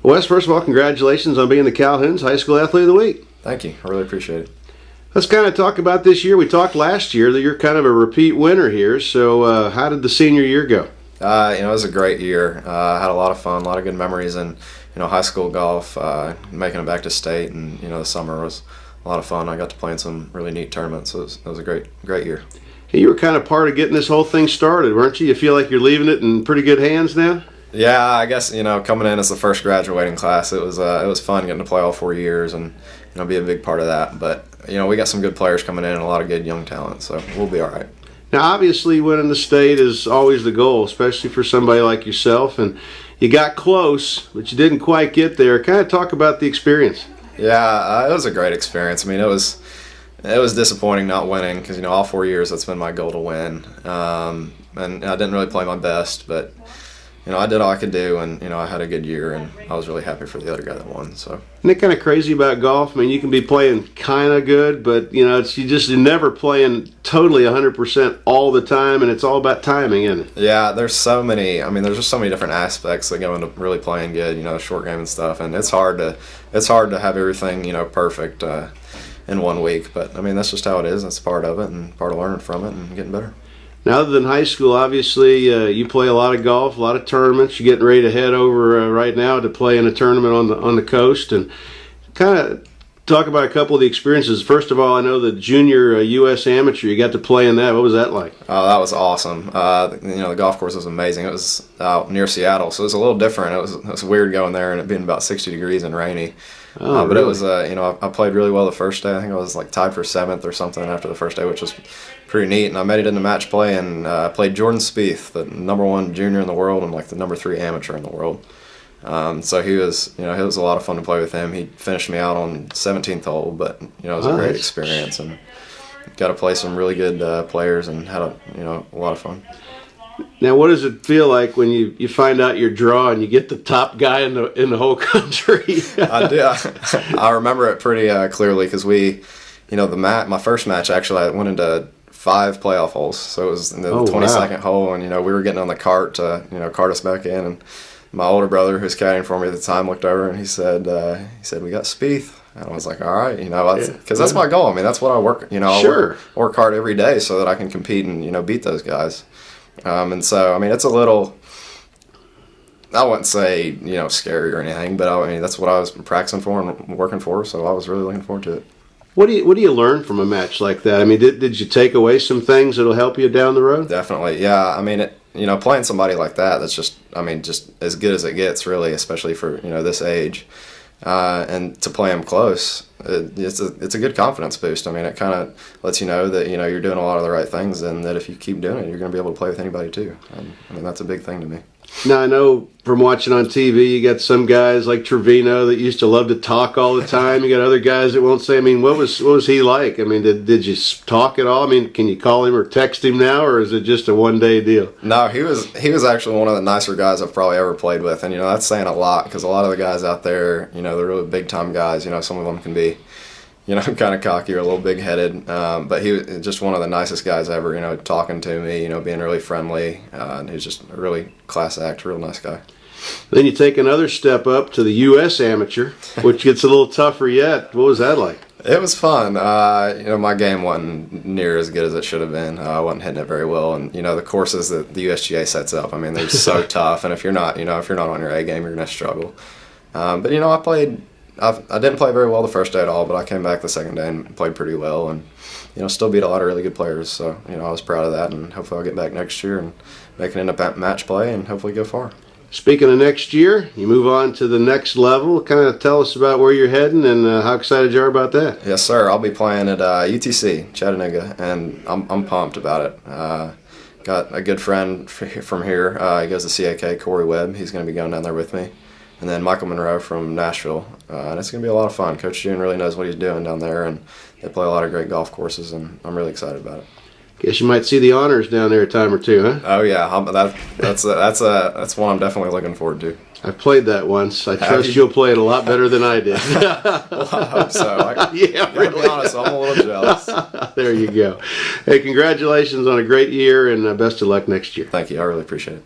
Wes, first of all, congratulations on being the Calhoun's High School Athlete of the Week. Thank you. I really appreciate it. Let's kind of talk about this year. We talked last year that you're kind of a repeat winner here. So how did the senior year go? It was a great year. I had a lot of fun, a lot of good memories in high school golf, making it back to state, and the summer was a lot of fun. I got to play in some really neat tournaments. So it was a great year. Hey, you were kind of part of getting this whole thing started, weren't you? You feel like you're leaving it in pretty good hands now? Yeah, I guess coming in as the first graduating class, it was fun getting to play all 4 years and be a big part of that. But we got some good players coming in and a lot of good young talent, so we'll be all right. Now, obviously, winning the state is always the goal, especially for somebody like yourself. And you got close, but you didn't quite get there. Kind of talk about the experience. Yeah, it was a great experience. I mean, it was disappointing not winning because all 4 years that's been my goal to win. And I didn't really play my best, but I did all I could do, and I had a good year, and I was really happy for the other guy that won. So, isn't it kind of crazy about golf? I mean, you can be playing kind of good, but you're never playing totally 100% all the time, and it's all about timing, isn't it? Yeah, there's so many. I mean, there's just so many different aspects that go into really playing good. Short game and stuff, and it's hard to have everything perfect in 1 week. But I mean, that's just how it is. That's part of it, and part of learning from it and getting better. Now, other than high school, obviously, you play a lot of golf, a lot of tournaments. You're getting ready to head over right now to play in a tournament on the coast, and kind of talk about a couple of the experiences. First of all, I know the junior U.S. Amateur, you got to play in that. What was that like? Oh, that was awesome. The golf course was amazing. It was out near Seattle, so it was a little different. It was weird going there and it being about 60 degrees and rainy. Oh, but really? It was, I played really well the first day. I think I was like tied for 7th or something after the first day, which was pretty neat. And I made it into match play and played Jordan Spieth, the #1 junior in the world and like the #3 amateur in the world. So he was, it was a lot of fun to play with him. He finished me out on 17th hole, but it was a great experience and got to play some really good players and had a lot of fun. Now, what does it feel like when you find out your draw and you get the top guy in the whole country? I do. I remember it pretty clearly because my first match actually I went into 5 playoff holes, so it was in the 22nd hole, and we were getting on the cart to cart us back in, and my older brother who was caddying for me at the time looked over and he said we got Spieth. And I was like, all right, because that's my goal. I mean, that's what I work. Sure. I work hard every day so that I can compete and beat those guys. And so, I mean, it's a little, I wouldn't say, scary or anything, but I mean, that's what I was practicing for and working for, so I was really looking forward to it. What do you learn from a match like that? I mean, did you take away some things that'll help you down the road? Definitely, yeah. I mean, playing somebody like that's just as good as it gets, really, especially for, this age. And to play him close, it's a good confidence boost. I mean, it kind of lets you know that you're doing a lot of the right things, and that if you keep doing it, you're going to be able to play with anybody too. I mean, that's a big thing to me. Now, I know from watching on TV, you got some guys like Trevino that used to love to talk all the time. You got other guys that won't say. I mean, what was he like? I mean, did you talk at all? I mean, can you call him or text him now, or is it just a one-day deal? No, he was actually one of the nicer guys I've probably ever played with, and that's saying a lot because a lot of the guys out there, they're really big-time guys. Some of them can be, kind of cocky or a little big-headed, but he was just one of the nicest guys ever, talking to me, being really friendly, and he was just a really class act, real nice guy. Then you take another step up to the U.S. Amateur, which gets a little tougher yet. What was that like? It was fun. My game wasn't near as good as it should have been. I wasn't hitting it very well, and the courses that the USGA sets up, I mean, they're so tough, and if you're not on your A game, you're going to struggle. But I didn't play very well the first day at all, but I came back the second day and played pretty well, and still beat a lot of really good players. So I was proud of that, and hopefully I'll get back next year and make it into match play and hopefully go far. Speaking of next year, you move on to the next level. Kind of tell us about where you're heading and how excited you are about that. Yes, sir. I'll be playing at UTC Chattanooga, and I'm pumped about it. Got a good friend from here. He goes to CAK, Corey Webb. He's going to be going down there with me. And then Michael Monroe from Nashville. And it's going to be a lot of fun. Coach June really knows what he's doing down there, and they play a lot of great golf courses, and I'm really excited about it. Guess you might see the honors down there a time or two, huh? Oh yeah, that's one I'm definitely looking forward to. I've played that once. I trust you'll play it a lot better than I did. Well, I hope so. Yeah, really. To be honest, I'm a little jealous. There you go. Hey, congratulations on a great year, and best of luck next year. Thank you. I really appreciate it.